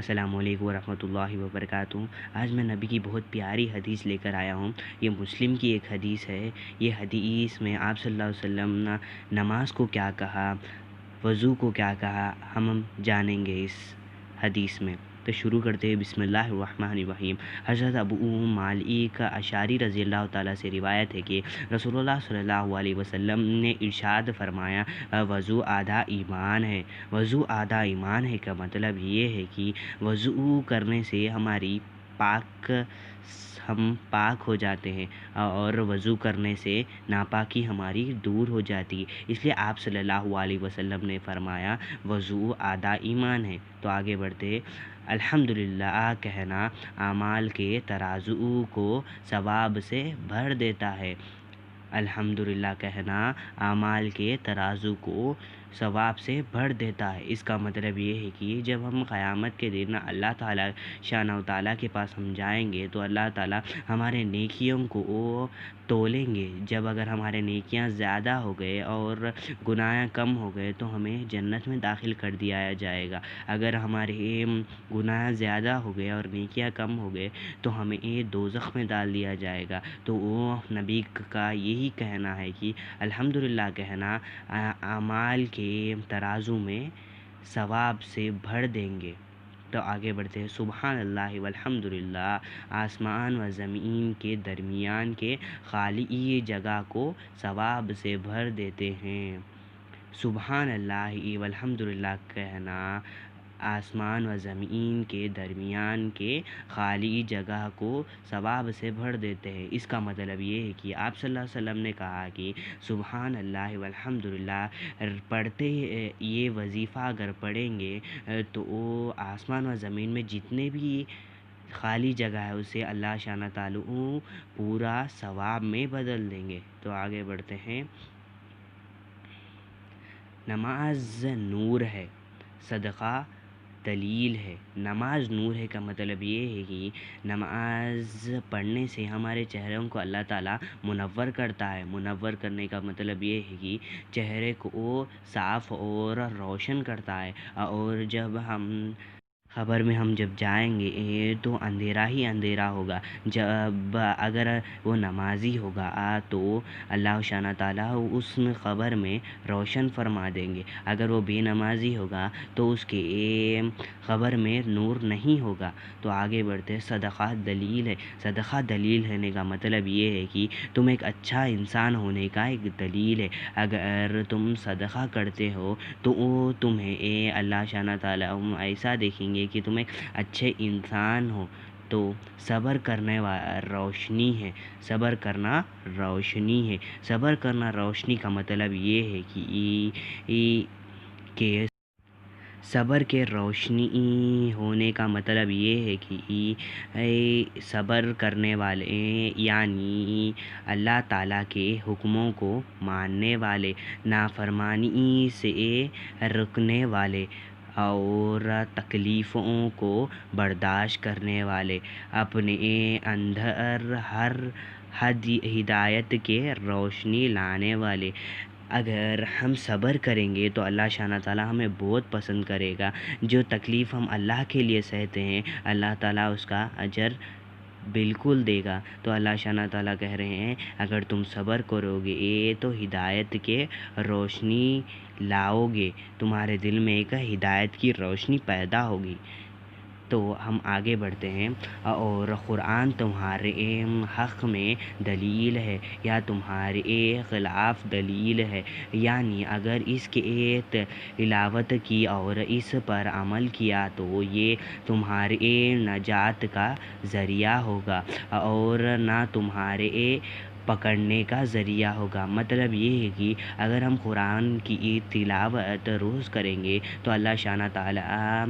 السلام علیکم ورحمۃ اللہ وبرکاتہ۔ آج میں نبی کی بہت پیاری حدیث لے کر آیا ہوں۔ یہ مسلم کی ایک حدیث ہے۔ یہ حدیث میں آپ صلی اللہ علیہ وسلم نے نماز کو کیا کہا، وضو کو کیا کہا، ہم جانیں گے اس حدیث میں۔ تو شروع کرتے ہیں۔ بسم اللہ الرحمن الرحیم۔ حضرت ابو مالک اشعری رضی اللہ تعالیٰ سے روایت ہے کہ رسول اللہ صلی اللہ علیہ وسلم نے ارشاد فرمایا، وضو آدھا ایمان ہے۔ وضو آدھا ایمان ہے کا مطلب یہ ہے کہ وضو کرنے سے ہم پاک ہو جاتے ہیں اور وضو کرنے سے ناپاکی ہماری دور ہو جاتی ہے۔ اس لیے آپ صلی اللہ علیہ وسلم نے فرمایا وضو آدھا ایمان ہے۔ تو آگے بڑھتے۔ الحمدللہ کہنا اعمال کے ترازو کو ثواب سے بھر دیتا ہے۔ الحمدللہ کہنا اعمال کے ترازو کو ثواب سے بھر دیتا ہے۔ اس کا مطلب یہ ہے کہ جب ہم قیامت کے دن اللہ تعالیٰ شانہ و تعالیٰ کے پاس ہم جائیں گے تو اللہ تعالیٰ ہمارے نیکیوں کو تولیں گے۔ جب اگر ہمارے نیکیاں زیادہ ہو گئے اور گناہ کم ہو گئے تو ہمیں جنت میں داخل کر دیا جائے گا۔ اگر ہمارے گناہ زیادہ ہو گئے اور نیکیاں کم ہو گئے تو ہمیں دوزخ میں ڈال دیا جائے گا۔ تو وہ نبی کا یہی کہنا ہے کہ الحمدللہ کہنا اعمال کے ترازو میں ثواب سے بھر دیں گے۔ تو آگے بڑھتے ہیں۔ سبحان اللہ والحمدللہ آسمان و زمین کے درمیان کے خالی جگہ کو ثواب سے بھر دیتے ہیں۔ سبحان اللہ والحمدللہ کہنا آسمان و زمین کے درمیان کے خالی جگہ کو ثواب سے بھر دیتے ہیں۔ اس کا مطلب یہ ہے کہ آپ صلی اللہ علیہ وسلم نے کہا کہ سبحان اللہ والحمدللہ پڑھتے یہ وظیفہ اگر پڑھیں گے تو وہ آسمان و زمین میں جتنے بھی خالی جگہ ہے اسے اللہ شانہ تعالیٰ پورا ثواب میں بدل دیں گے۔ تو آگے بڑھتے ہیں۔ نماز نور ہے، صدقہ دلیل ہے۔ نماز نور ہے کا مطلب یہ ہے کہ نماز پڑھنے سے ہمارے چہروں کو اللہ تعالیٰ منور کرتا ہے۔ منور کرنے کا مطلب یہ ہے کہ چہرے کو صاف اور روشن کرتا ہے۔ اور جب ہم خبر میں ہم جب جائیں گے تو اندھیرا ہی اندھیرا ہوگا۔ جب اگر وہ نمازی ہوگا تو اللہ شانہ تعالیٰ اس خبر میں روشن فرما دیں گے۔ اگر وہ بے نمازی ہوگا تو اس کے خبر میں نور نہیں ہوگا۔ تو آگے بڑھتے۔ صدقہ دلیل ہے۔ صدقہ دلیل ہونے کا مطلب یہ ہے کہ تم ایک اچھا انسان ہونے کا ایک دلیل ہے۔ اگر تم صدقہ کرتے ہو تو وہ تمہیں اللہ شانہ تعالیٰ ایسا دیکھیں گے کہ تم ایک اچھے انسان ہو۔ تو صبر کرنے روشنی ہے۔ صبر کرنا روشنی ہے۔ صبر کرنا روشنی کا مطلب یہ ہے کہ صبر کے روشنی ہونے کا مطلب یہ ہے کہ صبر کرنے والے یعنی اللہ تعالیٰ کے حکموں کو ماننے والے، نافرمانی سے رکنے والے اور تکلیفوں کو برداشت کرنے والے، اپنے اندر ہر ہدایت کے روشنی لانے والے۔ اگر ہم صبر کریں گے تو اللہ شانہ تعالیٰ ہمیں بہت پسند کرے گا۔ جو تکلیف ہم اللہ کے لیے سہتے ہیں اللہ تعالیٰ اس کا اجر بالکل دے گا۔ تو اللہ شانہ تعالیٰ کہہ رہے ہیں اگر تم صبر کرو گے تو ہدایت کے روشنی لاؤ گے، تمہارے دل میں ایک ہدایت کی روشنی پیدا ہوگی۔ تو ہم آگے بڑھتے ہیں۔ اور قرآن تمہارے حق میں دلیل ہے یا تمہارے خلاف دلیل ہے، یعنی اگر اس کے تلاوت کی اور اس پر عمل کیا تو یہ تمہارے نجات کا ذریعہ ہوگا اور نہ تمہارے پکڑنے کا ذریعہ ہوگا۔ مطلب یہ ہے کہ اگر ہم قرآن کی تلاوت روز کریں گے تو اللہ شانہ تعالیٰ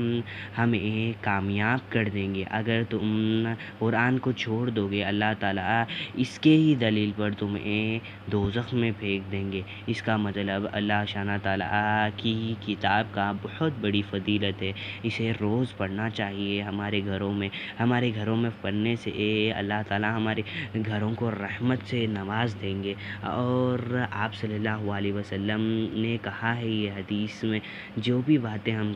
ہمیں کامیاب کر دیں گے۔ اگر تم قرآن کو چھوڑ دو گے اللہ تعالیٰ اس کے ہی دلیل پر تمہیں دوزخ میں پھینک دیں گے۔ اس کا مطلب اللہ شانہ تعالیٰ کی کتاب کا بہت بڑی فضیلت ہے۔ اسے روز پڑھنا چاہیے ہمارے گھروں میں۔ ہمارے گھروں میں پڑھنے سے اللہ تعالیٰ ہمارے گھروں کو رحمت سے سے نواز دیں گے۔ اور آپ صلی اللہ علیہ وسلم نے کہا ہے یہ حدیث میں، جو بھی باتیں ہم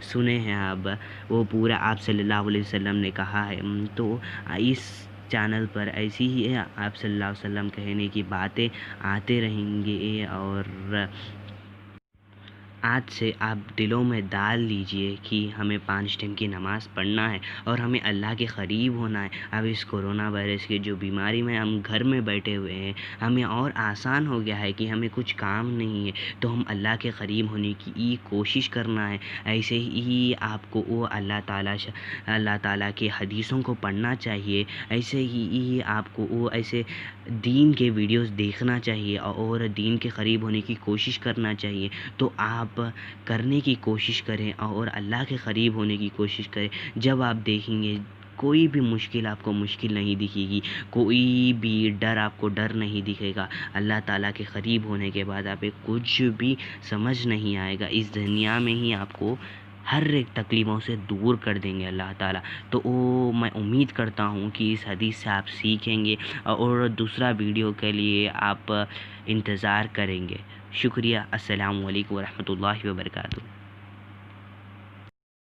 سنے ہیں اب وہ پورا آپ صلی اللہ علیہ وسلم نے کہا ہے۔ تو اس چینل پر ایسی ہی آپ صلی اللہ علیہ وسلم کہنے کی باتیں آتے رہیں گے، اور آج سے آپ دلوں میں ڈال لیجئے کہ ہمیں 5 ٹائم کی نماز پڑھنا ہے اور ہمیں اللہ کے قریب ہونا ہے۔ اب اس کرونا وائرس کی جو بیماری میں ہم گھر میں بیٹھے ہوئے ہیں، ہمیں اور آسان ہو گیا ہے کہ ہمیں کچھ کام نہیں ہے تو ہم اللہ کے قریب ہونے کی کوشش کرنا ہے۔ ایسے ہی آپ کو وہ اللہ تعالیٰ کے حدیثوں کو پڑھنا چاہیے، ایسے ہی آپ کو وہ ایسے دین کے ویڈیوز دیکھنا چاہیے اور دین کے قریب ہونے کی کوشش کرنا چاہیے۔ تو آپ کرنے کی کوشش کریں اور اللہ کے قریب ہونے کی کوشش کریں۔ جب آپ دیکھیں گے کوئی بھی مشکل آپ کو مشکل نہیں دکھے گی، کوئی بھی ڈر آپ کو ڈر نہیں دکھے گا، اللہ تعالیٰ کے قریب ہونے کے بعد آپ کچھ بھی سمجھ نہیں آئے گا۔ اس دنیا میں ہی آپ کو ہر ایک تکلیفوں سے دور کر دیں گے اللہ تعالیٰ۔ تو میں امید کرتا ہوں کہ اس حدیث سے آپ سیکھیں گے اور دوسرا ویڈیو کے لیے آپ انتظار کریں گے۔ شکریہ۔ السلام علیکم ورحمۃ اللہ وبرکاتہ۔